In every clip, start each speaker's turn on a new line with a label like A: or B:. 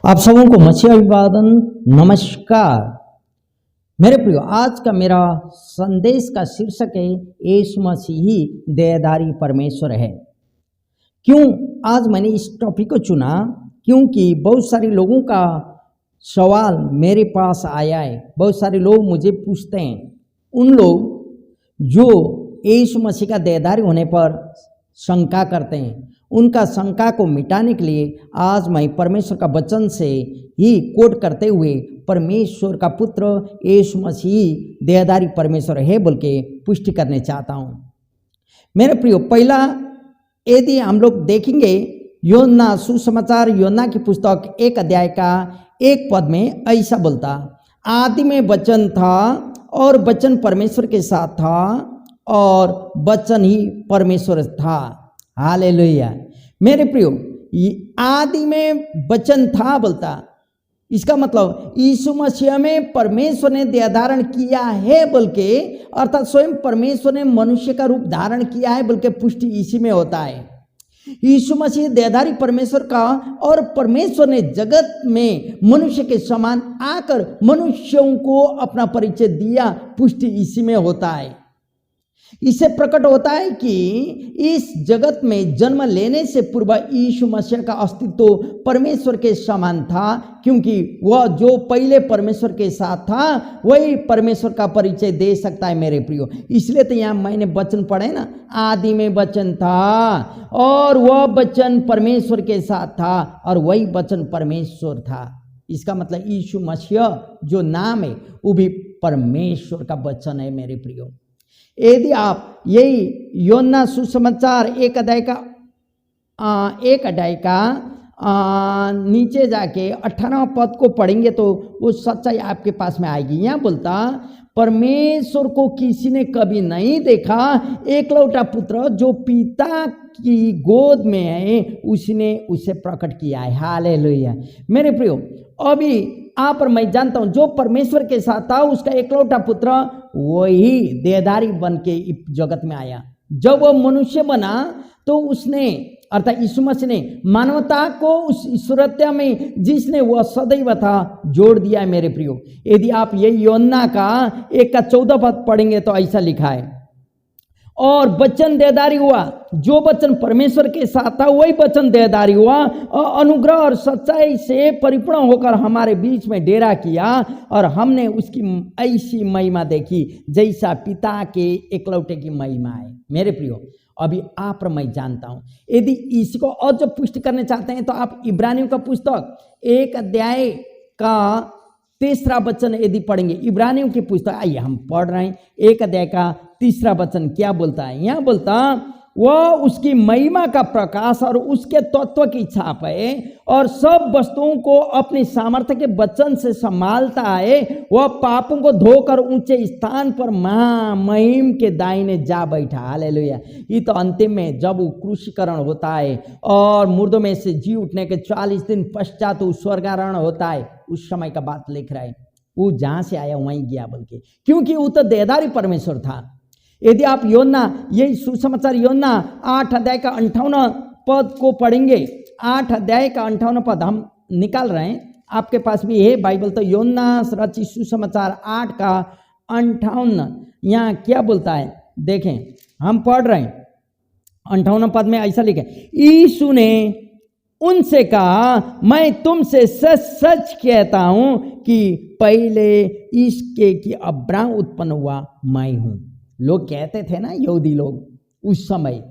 A: आप सबों को मसीह अभिवादन नमस्कार। मेरे प्रियो, आज का मेरा संदेश का शीर्षक है यीशु मसीह ही देहधारी परमेश्वर है। क्यों आज मैंने इस टॉपिक को चुना? क्योंकि बहुत सारे लोगों का सवाल मेरे पास आया है। बहुत सारे लोग मुझे पूछते हैं, उन लोग जो यीशु मसीह का देहधारी होने पर शंका करते हैं, उनका शंका को मिटाने के लिए आज मैं परमेश्वर का वचन से ही कोट करते हुए परमेश्वर का पुत्र यीशु मसीह देहधारी परमेश्वर है बोल के पुष्टि करने चाहता हूँ। मेरे प्रियो, पहला यदि हम लोग देखेंगे योना सुसमाचार योना की पुस्तक 1 अध्याय का 1 पद में ऐसा बोलता, आदि में वचन था और वचन परमेश्वर के साथ था और वचन ही परमेश्वर था। हालेलुया। मेरे प्रियो, आदि में वचन था बोलता, इसका मतलब यीशु मसीह में परमेश्वर ने देह धारण किया है बोल के, अर्थात स्वयं परमेश्वर ने मनुष्य का रूप धारण किया है बोल के पुष्टि इसी में होता है। यीशु मसीह देहधारी परमेश्वर का और परमेश्वर ने जगत में मनुष्य के समान आकर मनुष्यों को अपना परिचय दिया, पुष्टि इसी में होता है। इससे प्रकट होता है कि इस जगत में जन्म लेने से पूर्व यीशु मसीह का अस्तित्व परमेश्वर के समान था, क्योंकि वह जो पहले परमेश्वर के साथ था वही परमेश्वर का परिचय दे सकता है। मेरे प्रियो, इसलिए तो यहाँ मैंने वचन पढ़े ना, आदि में वचन था और वह वचन परमेश्वर के साथ था और वही वचन परमेश्वर था। इसका मतलब यीशु मसीह जो नाम है वो भी परमेश्वर का वचन है। मेरे प्रियो, यदि आप यही योना सुसमाचार 1 अध्याय का नीचे जाके 18वां पद को पढ़ेंगे तो वो सच्चाई आपके पास में आएगी। यहाँ बोलता, परमेश्वर को किसी ने कभी नहीं देखा, एकलौता पुत्र जो पिता की गोद में है उसने उसे प्रकट किया है। हालेलुया। मेरे प्रियो, अभी आप पर मैं जानता हूं जो परमेश्वर के साथ था उसका एकलौता पुत्र वही देहधारी बन के इस जगत में आया। जब वह मनुष्य बना तो उसने अर्थात यीशु मसीह ने मानवता को उस ईश्वरत्व में जिसने वह सदैव था जोड़ दिया है। मेरे प्रियो, यदि आप ये योना का 1 का 14 पद पढ़ेंगे तो ऐसा लिखा है, और वचन देहधारी हुआ, जो वचन परमेश्वर के साथ था वही वचन देहधारी हुआ और अनुग्रह और सच्चाई से परिपूर्ण होकर हमारे बीच में डेरा किया, और हमने उसकी ऐसी महिमा देखी जैसा पिता के एकलौते की महिमा है। मेरे प्रियो, अभी आप मैं जानता हूं, यदि इसको और जो पुष्टि करने चाहते हैं तो आप इब्रानियों का पुस्तक 1 अध्याय का 3रा वचन यदि पढ़ेंगे, इब्रानियों की पुस्तक, आइए हम पढ़ रहे हैं 1 अध्याय का 3रा वचन क्या बोलता है। यहाँ बोलता, वह उसकी महिमा का प्रकाश और उसके तत्व की छाप है और सब वस्तुओं को अपनी सामर्थ्य के वचन से संभालता है। वह पापों को धोकर ऊंचे स्थान पर महामहिम के दाहिने जा बैठा। हालेलुया। ये तो अंतिम में जब वो क्रूसीकरण होता है और मुर्दों में से जी उठने के 40 दिन पश्चात वो स्वर्गारोहण होता है, उस समय का बात लिख रहा है। वो जहां से आया वहीं गया बोल के, क्योंकि वो तो देहधारी परमेश्वर था। यदि आप योना यही सुसमाचार योना 8 अध्याय का 58 पद को पढ़ेंगे, 8 अध्याय का 58 पद हम निकाल रहे हैं, आपके पास भी है बाइबल, तो योना रचित सुसमाचार 8 का 58 यहाँ क्या बोलता है देखें, हम पढ़ रहे हैं। 58 पद में ऐसा लिखे, यीशु ने उनसे कहा, मैं तुमसे सच सच कहता हूं कि पहले इसके कि अब्राहम उत्पन्न हुआ मैं हूं। लोग कहते थे ना, यहूदी लोग उस समय,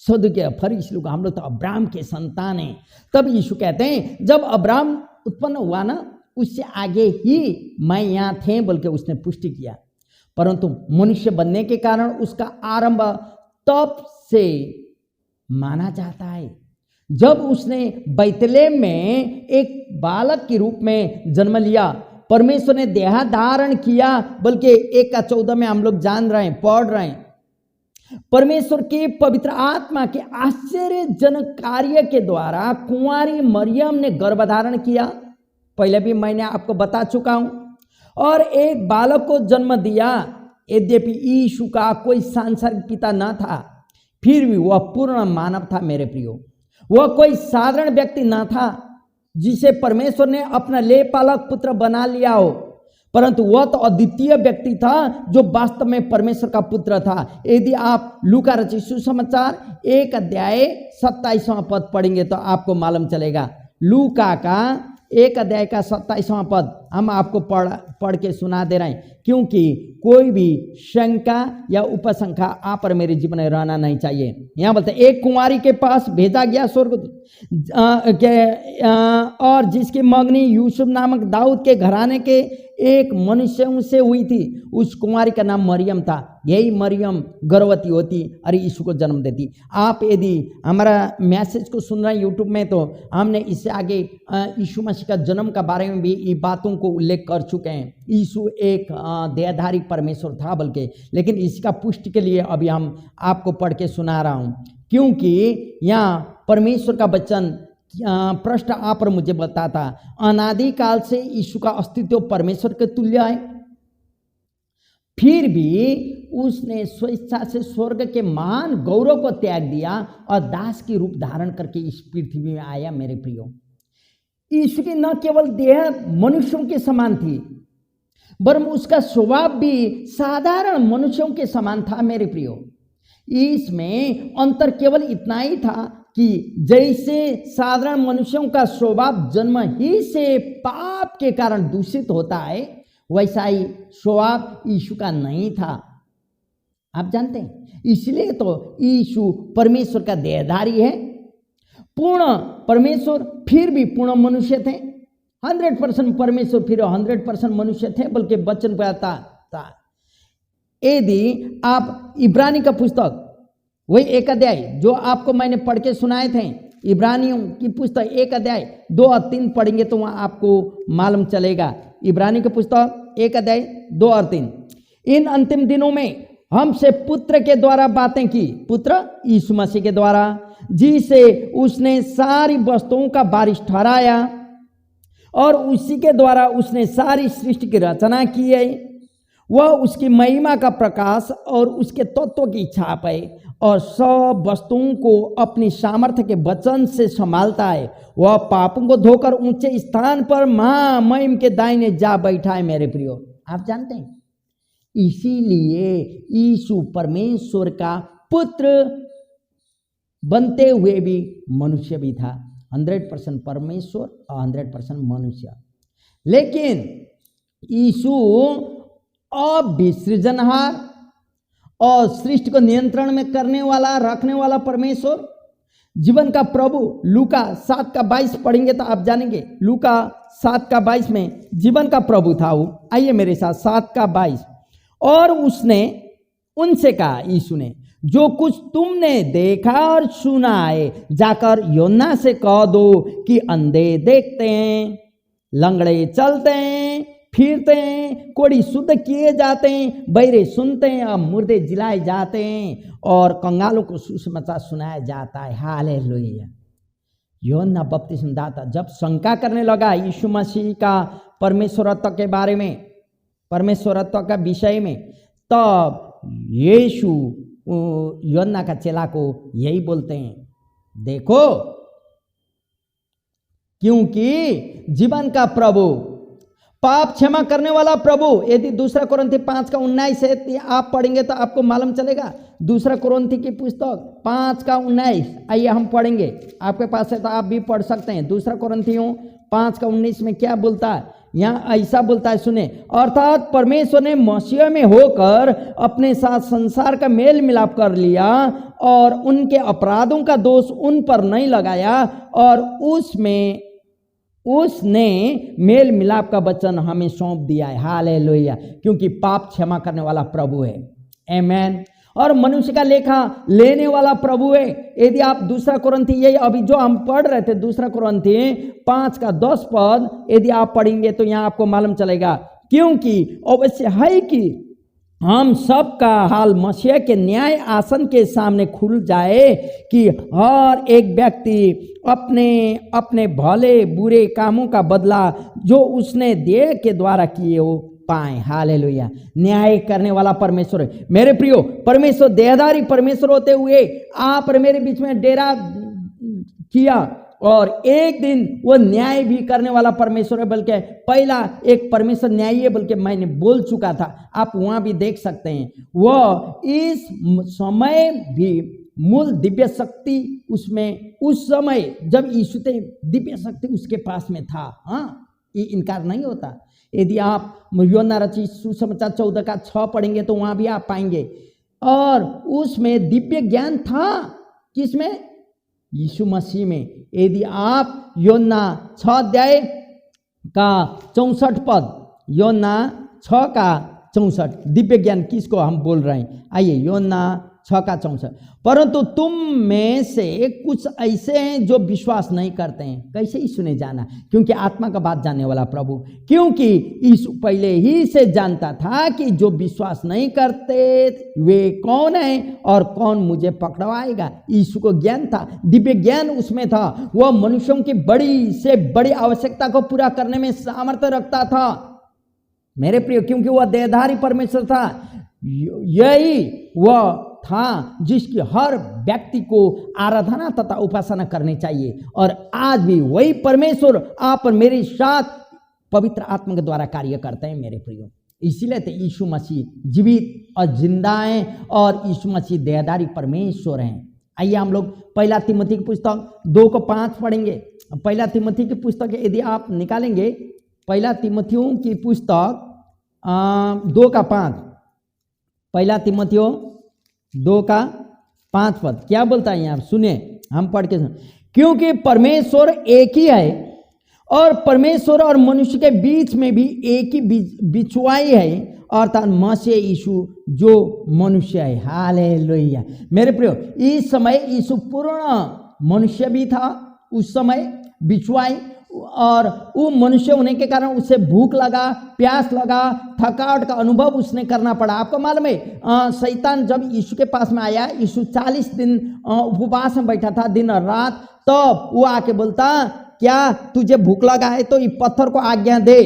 A: सदूके फरीसी लोग, हम लोग तो अब्राहम के संतान हैं। तब यीशु कहते हैं जब अब्राहम उत्पन्न हुआ ना, उससे आगे ही मैं यहाँ थे बोल के उसने पुष्टि किया। परंतु मनुष्य बनने के कारण उसका आरंभ तब से माना जाता है जब उसने बैतलेहम में एक बालक के रूप में जन्म लिया। परमेश्वर ने देह धारण किया, बल्कि 1 का 14 में हम लोग जान रहे हैं, पढ़ रहे हैं। परमेश्वर के पवित्र आत्मा के आश्चर्यजनक कार्य के द्वारा कुंवारी मरियम ने गर्भधारण किया, पहले भी मैंने आपको बता चुका हूं, और एक बालक को जन्म दिया। यद्यपि यीशु का कोई सांसारिक पिता न था, फिर भी वह पूर्ण मानव था। मेरे प्रियो, वह कोई साधारण व्यक्ति न था। जिसे परमेश्वर ने अपना ले पालक पुत्र बना लिया हो, परंतु वह तो अद्वितीय व्यक्ति था जो वास्तव में परमेश्वर का पुत्र था। यदि आप लूका रचित सुसमाचार 1 अध्याय 27वां पद पढ़ेंगे तो आपको मालूम चलेगा। लूका का 1 अध्याय का 27वां पद हम आपको पढ़ के सुना दे रहे हैं, क्योंकि कोई भी शंका या उपशंका आप और मेरे जीवन में रहना नहीं चाहिए। यहाँ बोलते एक कुंवारी के पास भेजा गया स्वर्ग और जिसकी मंगनी यूसुफ नामक दाऊद के घराने के एक मनुष्य से हुई थी। उस कुंवारी का नाम मरियम था। यही मरियम गर्भवती होती और यीशु को जन्म देती। आप यदि हमारा मैसेज को सुन रहे हैं यूट्यूब में, तो हमने इससे आगे यीशु मसीह का जन्म का बारे में भी ये बातों को उल्लेख कर चुके हैं। यीशु एक देहधारी परमेश्वर था बल्कि, लेकिन इसका पुष्टि के लिए अभी हम आपको पढ़ के सुना रहा हूँ, क्योंकि यहाँ परमेश्वर का वचन पृष्ठ आप पर मुझे बताता अनादि काल से यीशु का अस्तित्व परमेश्वर के तुल्य है। फिर भी उसने स्वेच्छा से स्वर्ग के महान गौरव को त्याग दिया और दास की रूप धारण करके इस पृथ्वी में आया। मेरे प्रियो, यीशु की न केवल देह मनुष्यों के समान थी, वरन उसका स्वभाव भी साधारण मनुष्यों के समान था। मेरे प्रियो, इसमें अंतर केवल इतना ही था कि जैसे साधारण मनुष्यों का स्वभाव जन्म ही से पाप के कारण दूषित होता है, वैसा ही स्वभाव यीशु का नहीं था। आप जानते हैं, इसलिए तो यीशु परमेश्वर का देहधारी है, पूर्ण परमेश्वर फिर भी पूर्ण मनुष्य थे। 100% परमेश्वर फिर 100% मनुष्य थे, बल्कि वचन कहता था। यदि आप इब्रानी का पुस्तक वही 1 अध्याय जो आपको मैंने पढ़ के सुनाए थे, इब्रानियों की पुस्तक 1 अध्याय 2 और 3 पढ़ेंगे तो वहाँ आपको मालूम चलेगा। इब्रानी की पुस्तक 1 अध्याय 2 और 3, इन अंतिम दिनों में हमसे पुत्र के द्वारा बातें की, पुत्र यीशु मसीह के द्वारा, जिसे उसने सारी वस्तुओं का वारिस ठहराया और उसी के द्वारा उसने सारी सृष्टि की रचना की है। वह उसकी महिमा का प्रकाश और उसके तत्व की छाप है और सब वस्तुओं को अपनी सामर्थ्य के वचन से संभालता है। वह पापों को धोकर ऊंचे स्थान पर महामहिम के दाहिने जा बैठा है। मेरे प्रियो, आप जानते हैं, इसीलिए यीशु परमेश्वर का पुत्र बनते हुए भी मनुष्य भी था। 100% परमेश्वर और 100% मनुष्य। लेकिन यीशु अविसृजनहार और सृष्टि को नियंत्रण में करने वाला, रखने वाला परमेश्वर, जीवन का प्रभु। लूका 7 का 22 पढ़ेंगे तो आप जानेंगे। लूका 7 का 22 में जीवन का प्रभु था वो। आइए मेरे साथ 7 का 22। और उसने उनसे कहा, यीशु ने, जो कुछ तुमने देखा और सुना है जाकर योना से कह दो कि अंधे देखते हैं, लंगड़े चलते हैं, फिरते हैं, कोढ़ी शुद्ध किए जाते हैं, बहरे सुनते हैं और मुर्दे जिलाए जाते हैं और कंगालों को सुसमाचार सुनाया जाता है। हालेलुया। यूहन्ना बपतिस्मा दाता जब शंका करने लगा यीशु मसीह का परमेश्वरत्व के बारे में, परमेश्वरत्व का विषय में, तब यीशु यूहन्ना का चेला को यही बोलते हैं, देखो, क्योंकि जीवन का प्रभु, पाप क्षमा करने वाला प्रभु। यदि 2 कोरिन्थी 5 का 19 है आप पढ़ेंगे तो आपको मालूम चलेगा। 2 कोरिन्थी की पुस्तक 5 का 19, आइए हम पढ़ेंगे। आपके पास है तो आप भी पढ़ सकते हैं। 2 कोरिन्थियों 5 का 19 में क्या बोलता है? यहाँ ऐसा बोलता है, सुने, अर्थात परमेश्वर ने मसीह में होकर अपने साथ संसार का मेल मिलाप कर लिया और उनके अपराधों का दोष उन पर नहीं लगाया और उसने मेल मिलाप का वचन हमें सौंप दिया है। हालेलुया। क्योंकि पाप क्षमा करने वाला प्रभु है। आमेन। और मनुष्य का लेखा लेने वाला प्रभु है। यदि आप 2 कोरिन्थी, यही अभी जो हम पढ़ रहे थे 2 कोरिन्थी 5 का 10 पद यदि आप पढ़ेंगे तो यहाँ आपको मालूम चलेगा, क्योंकि अवश्य है कि हम सब का हाल मसीह के न्याय आसन के सामने खुल जाए कि हर एक व्यक्ति अपने अपने भले बुरे कामों का बदला जो उसने देह के द्वारा किए हो पाए। हालेलुया। न्याय करने वाला परमेश्वर है। मेरे प्रियो, परमेश्वर देहधारी परमेश्वर होते हुए आप और मेरे बीच में डेरा किया और एक दिन वो न्याय भी करने वाला परमेश्वर है, बल्कि पहला एक परमेश्वर न्यायी है, बल्कि मैंने बोल चुका था, आप वहां भी देख सकते हैं। वह इस समय भी मूल दिव्य शक्ति उसमें, उस समय जब यीशु थे दिव्य शक्ति उसके पास में था। हाँ, ये इनकार नहीं होता। यदि आप यूहन्ना रचित सुसमाचार 14:6 पढ़ेंगे तो वहां भी आप पाएंगे, और उसमें दिव्य ज्ञान था। किसमें? यीशु मसीह में। यदि आप यूहन्ना 6:64 यूहन्ना 6:64 दिव्य ज्ञान किसको हम बोल रहे हैं? आइए यूहन्ना 6:64, परंतु तुम में से कुछ ऐसे हैं जो विश्वास नहीं करते हैं। कैसे यीशु ने जाना? क्योंकि आत्मा का बात जानने वाला प्रभु, क्योंकि यीशु पहले ही से जानता था कि जो विश्वास नहीं करते वे कौन हैं और कौन मुझे पकड़वाएगा। यीशु को ज्ञान था, दिव्य ज्ञान उसमें था। वह मनुष्यों की बड़ी से बड़ी आवश्यकता को पूरा करने में सामर्थ्य रखता था मेरे प्रिय, क्योंकि वह देहधारी परमेश्वर था। यही वह था जिसकी हर व्यक्ति को आराधना तथा उपासना करनी चाहिए, और आज भी वही परमेश्वर आप और मेरे साथ पवित्र आत्मा के द्वारा कार्य करते हैं मेरे प्रियो। इसीलिए तो यीशु मसीह जीवित और जिंदा हैं, और यीशु मसीह देहधारी परमेश्वर हैं। आइए हम लोग पहला तिमोथी की पुस्तक 2:5 पढ़ेंगे। पहला तिमोथी की पुस्तक यदि आप निकालेंगे, पहला तिमोथियों की पुस्तक 2:5, पहला तिमोथियों 2:5 पद क्या बोलता है यहाँ? सुनिए, हम पढ़ के सुन। क्योंकि परमेश्वर एक ही है, और परमेश्वर और मनुष्य के बीच में भी एक ही बिछुआई है, अर्थात मसीह यीशु जो मनुष्य है। हालेलुया मेरे प्रियो, इस समय यीशु पूर्ण मनुष्य भी था, उस समय बिछुआई, और वो मनुष्य होने के कारण उसे भूख लगा, प्यास लगा, थकावट का अनुभव उसने करना पड़ा। आपको मालूम है, शैतान जब यीशु के पास में आया, यीशु 40 दिन उपवास में बैठा था दिन और रात, तब वो आके बोलता, क्या तुझे भूख लगा है तो ये पत्थर को आज्ञा दे।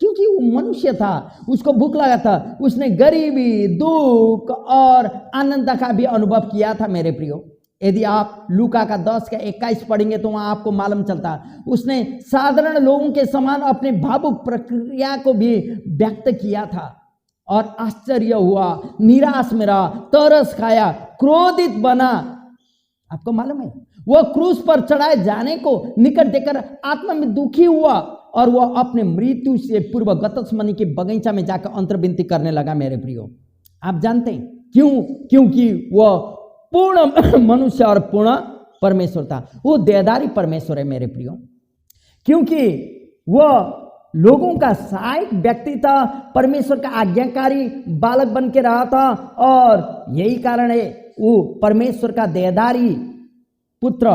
A: क्योंकि वो मनुष्य था, उसको भूख लगा था, उसने गरीबी, दुख और आनंद का भी अनुभव किया था मेरे प्रियो। यदि आप लूका का 10:21 पढ़ेंगे तो वहां आपको मालूम चलता, उसने साधारण लोगों के समान अपनी भावुक प्रक्रिया को भी व्यक्त किया था, और आश्चर्य हुआ, निराश में रहा, तरस खाया, क्रोधित बना। आपको मालूम है, वह क्रूस पर चढ़ाए जाने को निकट देखकर आत्मा में दुखी हुआ, और वह अपने मृत्यु से पूर्व गतसमनी के बगीचा में जाकर अंतर्विनती करने लगा मेरे प्रियो। आप जानते हैं क्यों? क्योंकि वह पूर्ण मनुष्य और पूर्ण परमेश्वर था। वो देहधारी परमेश्वर है मेरे प्रियो, क्योंकि वह लोगों का सहायक व्यक्ति था, परमेश्वर का आज्ञाकारी बालक बन के रहा था, और यही कारण है वो परमेश्वर का देहधारी पुत्र,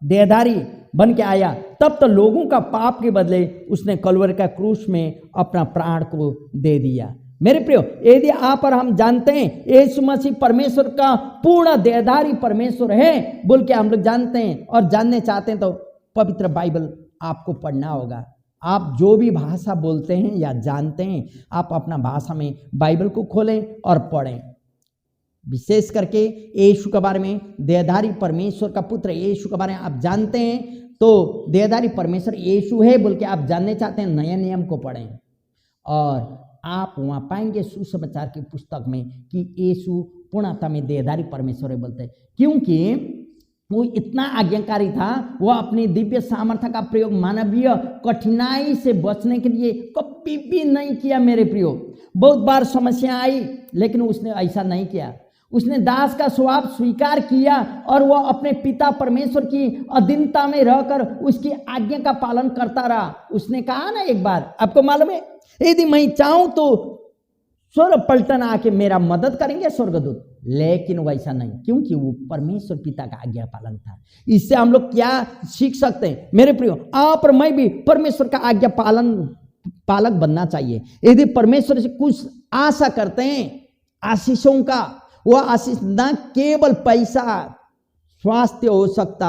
A: देहधारी बन के आया। तब तो लोगों का पाप के बदले उसने कलवरी का क्रूस में अपना प्राण को दे दिया मेरे प्रियो। यदि आप और हम जानते हैं यीशु मसीह परमेश्वर का पूर्ण देहधारी परमेश्वर है बोल के हम लोग जानते हैं और जानने चाहते हैं, तो पवित्र बाइबल आपको पढ़ना होगा। आप जो भी भाषा बोलते हैं या जानते हैं, आप अपना भाषा में बाइबल को खोलें और पढ़ें। विशेष करके यीशु के बारे में, देहधारी परमेश्वर का पुत्र यीशु के बारे में आप जानते हैं, तो देहधारी परमेश्वर यीशु है बोल के आप जानने चाहते हैं, नए नियम को पढ़ें, और आप वहाँ पाएंगे सुसमाचार की पुस्तक में कि यीशु पूर्णता में देहधारी परमेश्वर है बोलते हैं, क्योंकि वो इतना आज्ञाकारी था। वह अपनी दिव्य सामर्थ्य का प्रयोग मानवीय कठिनाई से बचने के लिए कभी भी नहीं किया मेरे प्रियो। बहुत बार समस्या आई, लेकिन उसने ऐसा नहीं किया। उसने दास का स्वभाव स्वीकार किया, और वह अपने पिता परमेश्वर की अधीनता में रहकर उसकी आज्ञा का पालन करता रहा। उसने कहा ना एक बार, आपको मालूम है, यदि मैं चाहूं तो स्वर्ग पलटन आके मेरा मदद करेंगे स्वर्गदूत, लेकिन वैसा नहीं, क्योंकि वो परमेश्वर पिता का आज्ञा पालन था। इससे हम लोग क्या सीख सकते हैं मेरे प्रियो? आप और मैं भी परमेश्वर का आज्ञा पालक बनना चाहिए। यदि परमेश्वर से कुछ आशा करते हैं आशीषों का, वह आशीष न केवल पैसा, स्वास्थ्य हो सकता,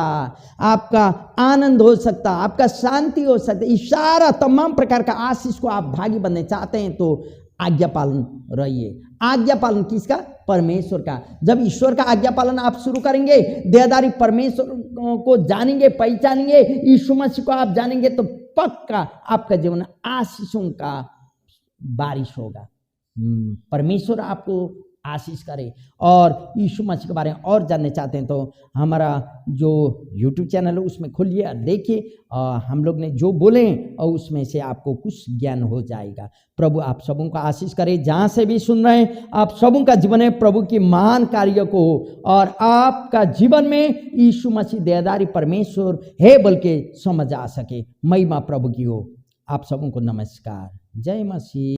A: आपका आनंद हो सकता, आपका शांति हो सकता, इशारा तमाम प्रकार का आशीष को आप भागी बनने चाहते हैं, तो आज्ञा पालन रहिए। आज्ञा पालन किसका? परमेश्वर का। जब ईश्वर का आज्ञा पालन आप शुरू करेंगे, देहधारी परमेश्वर को जानेंगे, पहचानेंगे, यीशु मसीह को आप जानेंगे, तो पक्का आपका जीवन आशीषों का बारिश होगा। परमेश्वर आपको आशीष करे। और यीशु मसीह के बारे में और जानने चाहते हैं तो हमारा जो YouTube चैनल है उसमें खोलिए और देखिए, हम लोग ने जो बोले और उसमें से आपको कुछ ज्ञान हो जाएगा। प्रभु आप सबों का आशीष करे। जहाँ से भी सुन रहे हैं, आप सबों का जीवन में प्रभु की महान कार्य को हो और आपका जीवन में यीशु मसीह देहधारी परमेश्वर है बोल के समझ आ सके। महिमा प्रभु की हो। आप सबों को नमस्कार। जय मसीह।